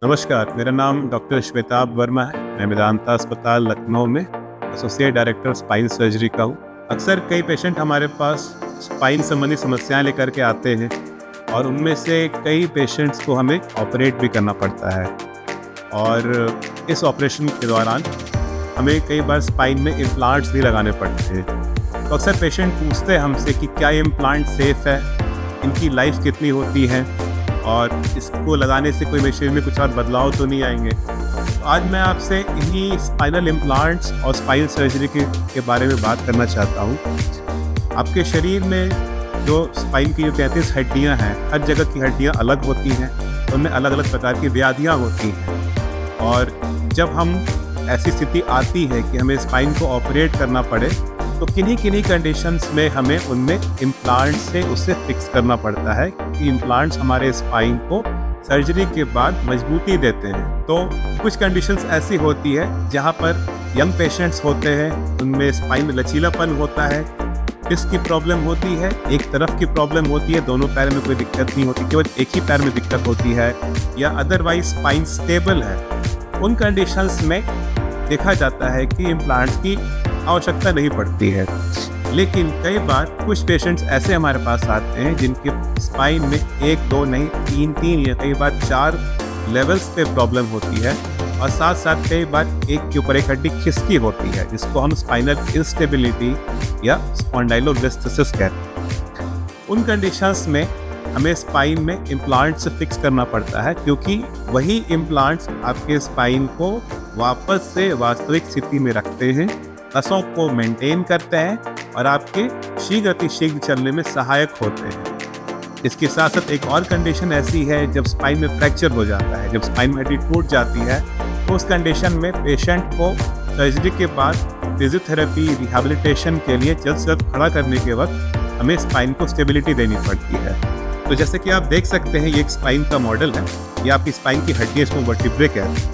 नमस्कार, मेरा नाम डॉक्टर श्वेताब वर्मा है। मैं मेदांता अस्पताल लखनऊ में एसोसिएट डायरेक्टर स्पाइन सर्जरी का हूँ। अक्सर कई पेशेंट हमारे पास स्पाइन संबंधी समस्याएं लेकर के आते हैं और उनमें से कई पेशेंट्स को हमें ऑपरेट भी करना पड़ता है और इस ऑपरेशन के दौरान हमें कई बार स्पाइन में इम्प्लांट्स भी लगाने पड़ते हैं। तो अक्सर पेशेंट पूछते हैं हमसे कि क्या ये इम्प्लांट सेफ़ है, इनकी लाइफ कितनी होती है और इसको लगाने से कोई शरीर में कुछ और बदलाव तो नहीं आएंगे। तो आज मैं आपसे इन्हीं स्पाइनल इम्प्लांट्स और स्पाइन सर्जरी के बारे में बात करना चाहता हूँ। आपके शरीर में जो स्पाइन की जो 33 हड्डियाँ हैं, हर जगह की हड्डियाँ अलग होती हैं, उनमें अलग अलग प्रकार की व्याधियाँ होती हैं और जब हम ऐसी स्थिति आती है कि हमें स्पाइन को ऑपरेट करना पड़े तो किन्हीं कंडीशंस में हमें उनमें इम्प्लांट से उसे फिक्स करना पड़ता है कि इम्प्लांट्स हमारे स्पाइन को सर्जरी के बाद मजबूती देते हैं। तो कुछ कंडीशंस ऐसी होती है जहां पर यंग पेशेंट्स होते हैं, उनमें स्पाइन में लचीलापन होता है, डिस्क की प्रॉब्लम होती है, एक तरफ की प्रॉब्लम होती है, दोनों पैर में कोई दिक्कत नहीं होती, केवल एक ही पैर में दिक्कत होती है, या अदरवाइज स्पाइन स्टेबल है। उन कंडीशंस में देखा जाता है कि इम्प्लांट्स की आवश्यकता नहीं पड़ती है। लेकिन कई बार कुछ पेशेंट्स ऐसे हमारे पास आते हैं जिनके स्पाइन में 1, 2 नहीं 3 या कई बार 4 लेवल्स पे प्रॉब्लम होती है और साथ साथ कई बार एक के ऊपर एक हड्डी खिसकी होती है, जिसको हम स्पाइनल इंस्टेबिलिटी या स्पॉन्डाइलोलिस्थेसिस कहते हैं। उन कंडीशंस में हमें स्पाइन में इम्प्लांट्स फिक्स करना पड़ता है, क्योंकि वही इम्प्लांट्स आपके स्पाइन को वापस से वास्तविक स्थिति में रखते हैं, नसों को मेंटेन करते हैं और आपके शीघ्र चलने में सहायक होते हैं। इसके साथ साथ एक और कंडीशन ऐसी है जब स्पाइन में फ्रैक्चर हो जाता है, जब स्पाइन में हड्डी टूट जाती है, तो उस कंडीशन में पेशेंट को सर्जरी के बाद फिजियोथेरेपी रिहैबिलिटेशन के लिए जल्द से जल्द खड़ा करने के वक्त हमें स्पाइन को स्टेबिलिटी देनी पड़ती है। तो जैसे कि आप देख सकते हैं, ये एक स्पाइन का मॉडल है, ये आपकी स्पाइन की हड्डी है, इसको वर्टिब्रे कहते हैं।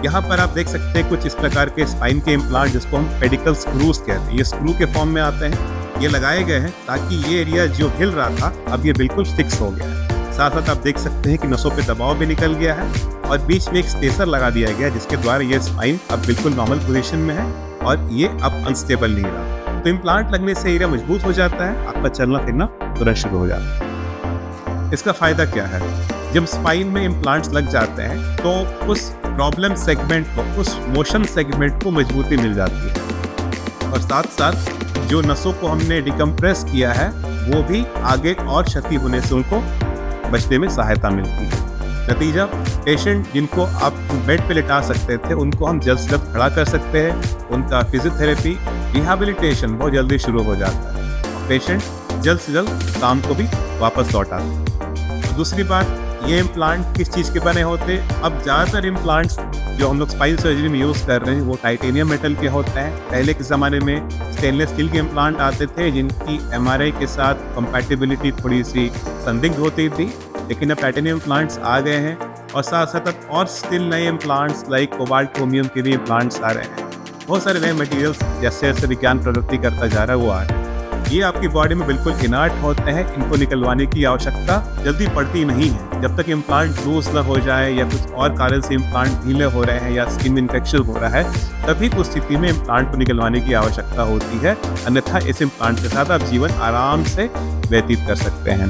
यहाँ पर आप देख सकते हैं कुछ इस प्रकार के स्पाइन के इम्प्लांट, जिसको हम पेडिकल स्क्रूज कहते हैं, ये स्क्रू के फॉर्म में आते हैं। ये लगाए गए हैं ताकि ये एरिया जो हिल रहा था अब ये बिल्कुल फिक्स हो गया है। साथ साथ आप देख सकते हैं कि नसों पे दबाव भी निकल गया है और बीच में एक स्पेसर लगा दिया गया है, जिसके द्वारा ये स्पाइन अब बिल्कुल नॉर्मल पोजीशन में है और ये अब अनस्टेबल नहीं रहा। तो इम्प्लांट लगने से एरिया मजबूत हो जाता है, आपका चलना फिरना तुरंत शुरू हो जाता है। इसका फायदा क्या है? जब स्पाइन में इम्प्लांट्स लग जाते हैं तो उस प्रॉब्लम सेगमेंट को, उस मोशन सेगमेंट को मजबूती मिल जाती है और साथ साथ जो नसों को हमने डिकम्प्रेस किया है वो भी आगे और क्षति होने से उनको बचने में सहायता मिलती है। नतीजा, पेशेंट जिनको आप बेड पे लिटा सकते थे उनको हम जल्द से जल्द खड़ा कर सकते हैं, उनका फिजियोथेरेपी रिहैबिलिटेशन बहुत जल्दी शुरू हो जाता है और पेशेंट जल्द से जल्द काम को भी वापस लौट आता है। दूसरी बात, ये इम्प्लांट किस चीज़ के बने होते हैं? अब ज़्यादातर इम्प्लांट्स जो हम लोग स्पाइन सर्जरी में यूज़ कर रहे हैं वो टाइटेनियम मेटल के होते हैं। पहले के ज़माने में स्टेनलेस स्टील के इम्प्लांट आते थे जिनकी एमआरआई के साथ कंपैटिबिलिटी थोड़ी सी संदिग्ध होती थी, लेकिन अब टाइटेनियम इम्प्लांट्स आ गए हैं और साथ साथ और स्टिल नए इम्प्लांट्स लाइक कोबाल्ट क्रोमियम के भी इम्प्लांट्स आ रहे हैं। बहुत सारे नए मटीरियल्स जैसे जैसे विज्ञान प्रगति करता जा रहा है वो आ रहे हैं। ये आपकी बॉडी में बिल्कुल इनर्ट होते हैं, इनको निकलवाने की आवश्यकता जल्दी पड़ती नहीं है। जब तक इम्प्लांट लूज न हो जाए या कुछ और कारण से इम्प्लांट ढीले हो रहे हैं या स्किन में इन्फेक्शन हो रहा है, तभी उस स्थिति में इम्प्लांट को निकलवाने की आवश्यकता होती है। अन्यथा इस इम्प्लांट के साथ आप जीवन आराम से व्यतीत कर सकते हैं।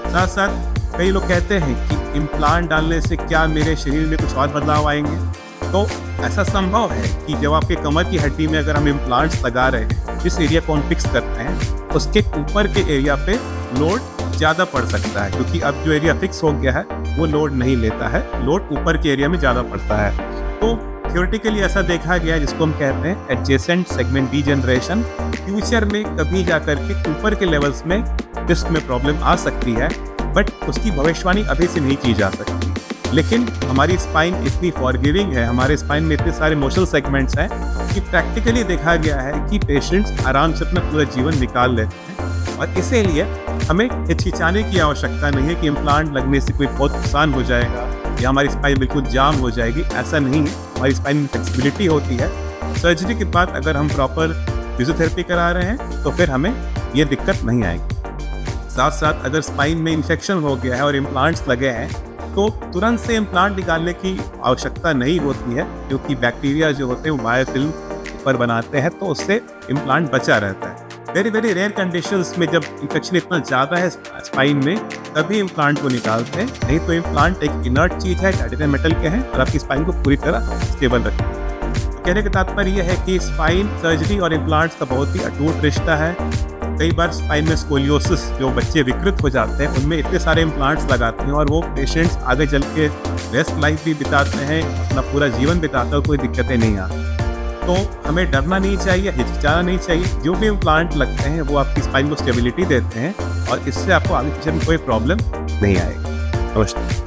साथ साथ कई लोग कहते हैं कि इम्प्लांट डालने से क्या मेरे शरीर में कुछ और बदलाव आएंगे? तो ऐसा संभव है कि जब आपके कमर की हड्डी में अगर हम इम्प्लांट्स लगा रहे हैं, जिस एरिया को हम फिक्स करते हैं उसके ऊपर के एरिया पे लोड ज़्यादा पड़ सकता है, क्योंकि अब जो एरिया फिक्स हो गया है वो लोड नहीं लेता है, लोड ऊपर के एरिया में ज़्यादा पड़ता है। तो थ्योरेटिकली ऐसा देखा गया है, जिसको हम कहते हैं एडजेसेंट सेगमेंट डीजनरेशन। फ्यूचर में कभी जाकर के ऊपर के लेवल्स में डिस्क में प्रॉब्लम आ सकती है, बट उसकी भविष्यवाणी अभी से नहीं की जा सकती। लेकिन हमारी स्पाइन इतनी फॉरगिविंग है, हमारे स्पाइन में इतने सारे मोशन सेगमेंट्स हैं कि प्रैक्टिकली देखा गया है कि पेशेंट्स आराम से अपना पूरा जीवन निकाल लेते हैं और इसीलिए हमें हिचकिचाने की आवश्यकता नहीं है कि इम्प्लांट लगने से कोई बहुत नुकसान हो जाएगा या हमारी स्पाइन बिल्कुल जाम हो जाएगी। ऐसा नहीं है, हमारी स्पाइन में फ्लेक्सिबिलिटी होती है। सर्जरी के बाद अगर हम प्रॉपर फिजियोथेरेपी करा रहे हैं तो फिर हमें ये दिक्कत नहीं आएगी। साथ साथ अगर स्पाइन में इन्फेक्शन हो गया है और इम्प्लांट्स लगे हैं तो तुरंत से इम्प्लांट निकालने की आवश्यकता नहीं होती है, क्योंकि बैक्टीरिया जो होते हैं वो बायोफिल्म पर बनाते हैं, तो उससे इम्प्लांट बचा रहता है। वेरी वेरी रेयर कंडीशंस में जब इन्फेक्शन इतना ज़्यादा है स्पाइन में, तभी इम्प्लांट को निकालते हैं, नहीं तो इम्प्लांट एक इनर्ट चीज़ है, टाइटेनियम मेटल के हैं और आपकी स्पाइन को पूरी तरह स्टेबल रखते हैं। कहने का तात्पर्य यह है कि स्पाइन सर्जरी और इम्प्लांट्स का बहुत ही अटूट रिश्ता है। कई बार स्पाइन में स्कोलियोसिस, जो बच्चे विकृत हो जाते हैं, उनमें इतने सारे इम्प्लांट्स लगाते हैं और वो पेशेंट्स आगे चल के बेस्ट लाइफ भी बिताते हैं, अपना पूरा जीवन बिताते हैं, कोई दिक्कतें नहीं आती। तो हमें डरना नहीं चाहिए, हिचकिचाना नहीं चाहिए। जो भी इम्प्लांट लगते हैं वो आपकी स्पाइन को स्टेबिलिटी देते हैं और इससे आपको आगे पीछे में कोई प्रॉब्लम नहीं आएगी। नमस्ते।